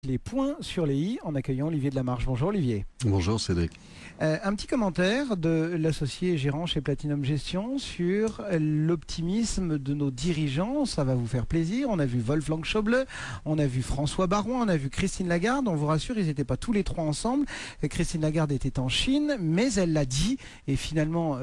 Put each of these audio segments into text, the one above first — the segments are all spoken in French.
les points sur les i en accueillant Olivier de la Marche. Bonjour Olivier. Bonjour Cédric. Un petit commentaire de l'associé gérant chez Platinum Gestion sur l'optimisme de nos dirigeants. Ça va vous faire plaisir. On a vu Wolfgang Schäuble, on a vu François Baron, on a vu Christine Lagarde. On vous rassure, ils n'étaient pas tous les trois ensemble. Christine Lagarde était en Chine, mais elle l'a dit. Et finalement,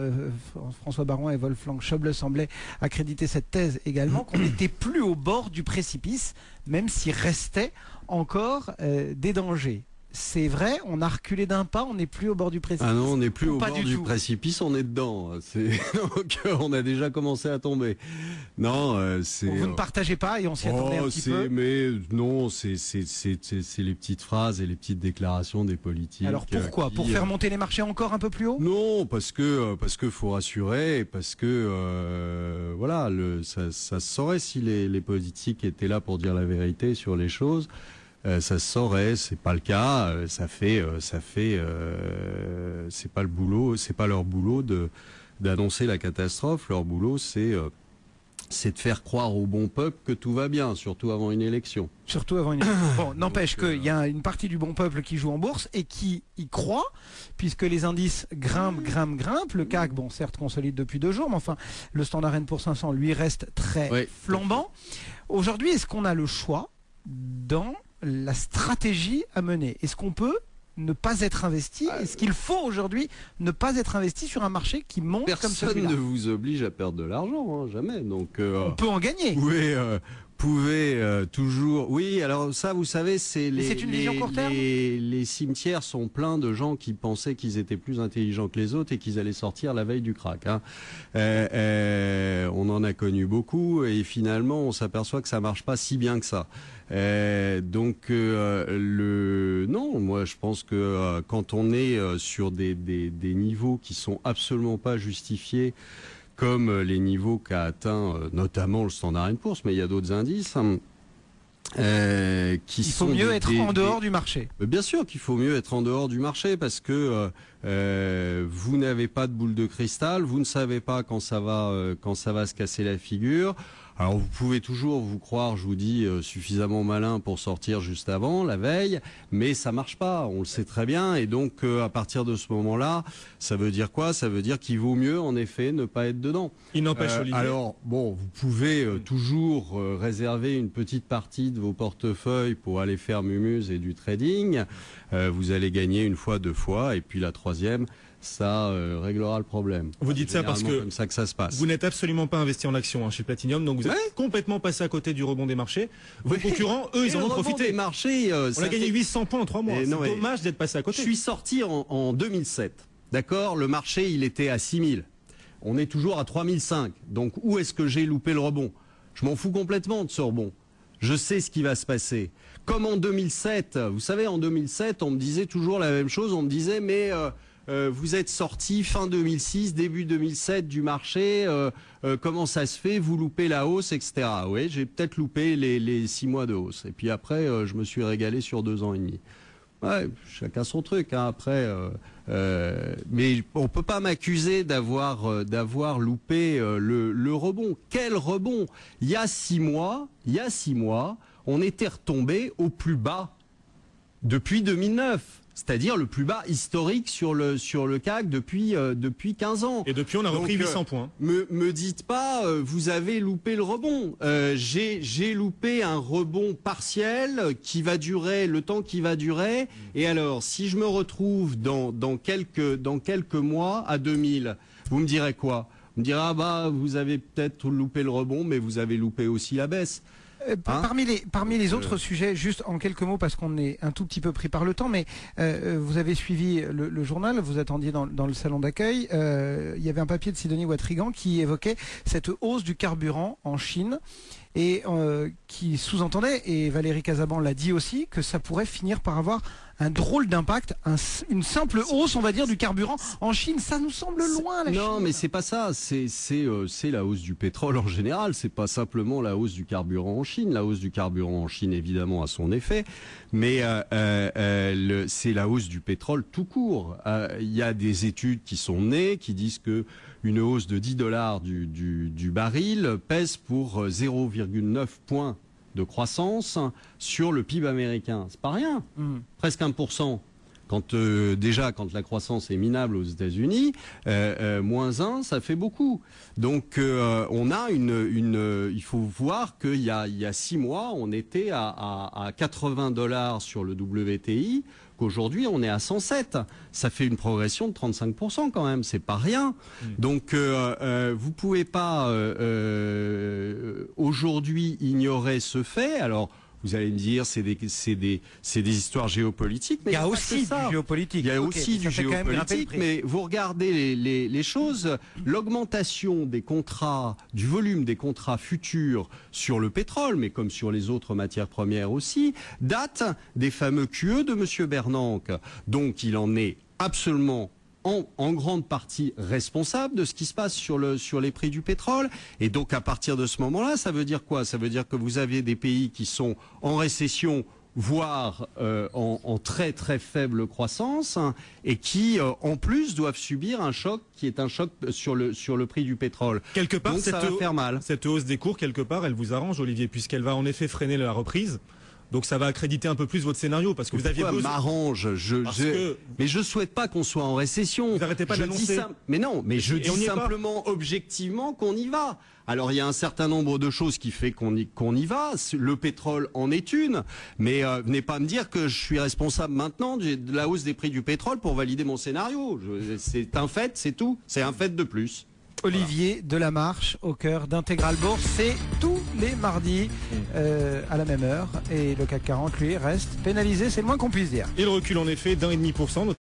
François Baron et Wolfgang Schäuble semblaient accréditer cette thèse également, qu'on n'était plus au bord du précipice, même s'il restait encore des dangers. C'est vrai, on a reculé d'un pas, on n'est plus au bord du précipice. Ah non, on n'est plus au bord du tout. précipice, on est dedans. Donc on a déjà commencé à tomber. Non, c'est. Vous ne partagez pas et on s'y attendait un petit peu. Mais non, c'est les petites phrases et les petites déclarations des politiques. Alors pourquoi? Pour faire monter les marchés encore un peu plus haut? Non, parce que faut rassurer, parce que voilà, ça se saurait si les politiques étaient là pour dire la vérité sur les choses. Ça se saurait, c'est pas le cas. C'est pas le boulot, c'est pas leur boulot d'annoncer la catastrophe. Leur boulot, c'est de faire croire au bon peuple que tout va bien, surtout avant une élection. Surtout avant une élection. Bon, n'empêche qu'il y a une partie du bon peuple qui joue en bourse et qui y croit, puisque les indices grimpent. Le CAC, bon, certes consolide depuis 2 jours, mais enfin, le Standard & Poor's 500 lui reste très flambant. Aujourd'hui, est-ce qu'on a le choix dans la stratégie à mener? Est-ce qu'on peut ne pas être investi? Est-ce qu'il faut aujourd'hui ne pas être investi sur un marché qui monte comme celui-là? Personne ne vous oblige à perdre de l'argent, hein, jamais. Donc, on peut en gagner. Vous pouvez toujours. Oui, alors ça, vous savez, c'est une vision court terme. les cimetières sont pleins de gens qui pensaient qu'ils étaient plus intelligents que les autres et qu'ils allaient sortir la veille du crack. Hein. On en a connu beaucoup et finalement, on s'aperçoit que ça marche pas si bien que ça. Non, moi je pense que quand on est sur des niveaux qui sont absolument pas justifiés, comme les niveaux qu'a atteint notamment le Standard & Poor's, mais il y a d'autres indices. Il faut mieux être en dehors du marché. Bien sûr qu'il faut mieux être en dehors du marché parce que vous n'avez pas de boule de cristal, vous ne savez pas quand ça va se casser la figure. Alors vous pouvez toujours vous croire, je vous dis, suffisamment malin pour sortir juste avant, la veille, mais ça marche pas, on le sait très bien, et donc à partir de ce moment-là, ça veut dire quoi? Ça veut dire qu'il vaut mieux, en effet, ne pas être dedans. Il n'empêche, Olivier. Alors, bon, vous pouvez toujours réserver une petite partie de vos portefeuilles pour aller faire mumuse et du trading. Vous allez gagner 1 fois, 2 fois, et puis la 3e, ça réglera le problème. Vous dites ça parce que comme ça ça se passe. Vous n'êtes absolument pas investi en action chez Platinum, donc vous êtes complètement passé à côté du rebond des marchés. Vos concurrents, eux, ils en ont profité. Des marchés, on a gagné 800 points en 3 mois. C'est dommage d'être passé à côté. Je suis sorti en 2007. D'accord, le marché, il était à 6000. On est toujours à 3005. Donc où est-ce que j'ai loupé le rebond? Je m'en fous complètement de ce rebond. Je sais ce qui va se passer. Comme en 2007, vous savez, en 2007, on me disait toujours la même chose. On me disait, mais vous êtes sorti fin 2006, début 2007 du marché, comment ça se fait, vous loupez la hausse, etc. Oui, j'ai peut-être loupé les 6 mois de hausse. Et puis après, je me suis régalé sur 2 ans et demi. Ouais, chacun son truc, hein, après. Mais on peut pas m'accuser d'avoir loupé le rebond. Quel rebond? Il y a 6 mois, on était retombé au plus bas depuis 2009. C'est-à-dire le plus bas historique sur le CAC depuis 15 ans. Et depuis, on a repris 800 points. Me dites pas, vous avez loupé le rebond. J'ai loupé un rebond partiel qui va durer le temps qui va durer. Et alors, si je me retrouve dans quelques mois à 2000, vous me direz quoi? Vous me direz, ah bah, vous avez peut-être loupé le rebond, mais vous avez loupé aussi la baisse. Parmi les autres sujets, juste en quelques mots, parce qu'on est un tout petit peu pris par le temps, mais vous avez suivi le journal, vous attendiez dans le salon d'accueil, il y avait un papier de Sidonie Watrigan qui évoquait cette hausse du carburant en Chine et qui sous-entendait, et Valérie Casaban l'a dit aussi, que ça pourrait finir par avoir un drôle d'impact, une simple hausse, on va dire, du carburant en Chine. Ça nous semble loin, la Chine. Non, mais c'est pas ça. C'est la hausse du pétrole en général. C'est pas simplement la hausse du carburant en Chine. La hausse du carburant en Chine, évidemment, a son effet, mais c'est la hausse du pétrole tout court. Il y a des études qui sont nées qui disent que une hausse de $10 du baril pèse pour 0,9 points de croissance sur le PIB américain. C'est pas rien. Presque 1%. Quand quand la croissance est minable aux États-Unis, moins 1, ça fait beaucoup. Donc on a il faut voir qu'il y a 6 mois, on était à $80 sur le WTI, qu'aujourd'hui on est à 107. Ça fait une progression de 35% quand même, c'est pas rien. Donc vous pouvez pas aujourd'hui ignorer ce fait. Alors vous allez me dire, c'est des histoires géopolitiques. Mais il y a aussi du géopolitique. Il y a aussi du géopolitique, mais vous regardez les choses. L'augmentation des contrats, du volume des contrats futurs sur le pétrole, mais comme sur les autres matières premières aussi, date des fameux QE de M. Bernanke. Donc il en est absolument en grande partie responsable de ce qui se passe sur les prix du pétrole. Et donc à partir de ce moment-là, ça veut dire quoi? Ça veut dire que vous avez des pays qui sont en récession, voire en très très faible croissance, et qui en plus doivent subir un choc qui est un choc sur le prix du pétrole. Quelque part, donc ça va faire mal. Cette hausse des cours, quelque part, elle vous arrange, Olivier, puisqu'elle va en effet freiner la reprise. Donc ça va accréditer un peu plus votre scénario, parce que vous aviez besoin. M'arrange, mais je souhaite pas qu'on soit en récession. Vous n'arrêtez pas d'annoncer. Mais non, mais je dis simplement objectivement qu'on y va. Alors il y a un certain nombre de choses qui fait qu'on y va. Le pétrole en est une, mais venez pas me dire que je suis responsable maintenant de la hausse des prix du pétrole pour valider mon scénario. C'est un fait, c'est tout. C'est un fait de plus. Olivier Delamarche au cœur d'Intégral Bourse, c'est tous les mardis à la même heure, et le CAC 40 lui reste pénalisé, c'est le moins qu'on puisse dire. Il recule en effet d'1,5%.